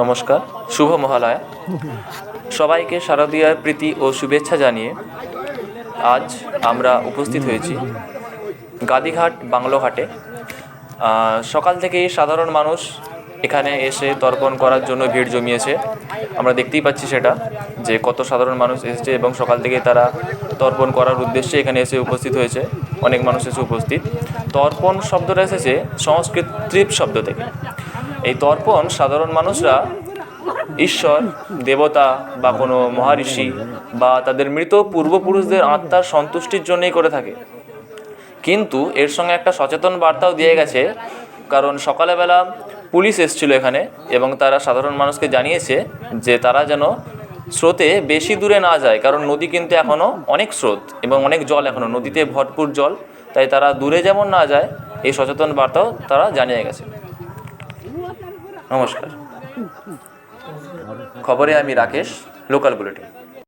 নমস্কার, শুভ মহালয়া। সবাইকে শারদীয়ার প্রীতি ও শুভেচ্ছা জানিয়ে আজ আমরা উপস্থিত হয়েছি গাদিঘাট বাংলোঘাটে। সকাল থেকেই সাধারণ মানুষ এখানে এসে তর্পণ করার জন্য ভিড় জমিয়েছে। আমরা দেখতেই পাচ্ছি সেটা, যে কত সাধারণ মানুষ এসেছে এবং সকাল থেকেই তারা তর্পণ করার উদ্দেশ্যে এখানে এসে উপস্থিত হয়েছে। অনেক মানুষ এসে উপস্থিত। তর্পণ শব্দটা এসেছে সংস্কৃত তৃপ শব্দ থেকে। এই তর্পণ সাধারণ মানুষরা ঈশ্বর, দেবতা বা কোনো মহারিষি বা তাদের মৃত পূর্বপুরুষদের আত্মার সন্তুষ্টির জন্যই করে থাকে। কিন্তু এর সঙ্গে একটা সচেতন বার্তাও দিয়ে গেছে, কারণ সকালবেলা পুলিশ এসেছিল এখানে এবং তারা সাধারণ মানুষকে জানিয়েছে যে তারা যেন স্রোতে বেশি দূরে না যায়, কারণ নদী কিন্তু এখনও অনেক স্রোত এবং অনেক জল, এখনও নদীতে ভরপুর জল, তাই তারা দূরে যেমন না যায় এই সচেতন বার্তাও তারা জানিয়ে গেছে। নমস্কার। খবরে আমি রাকেশ, লোকাল বুলেটিন।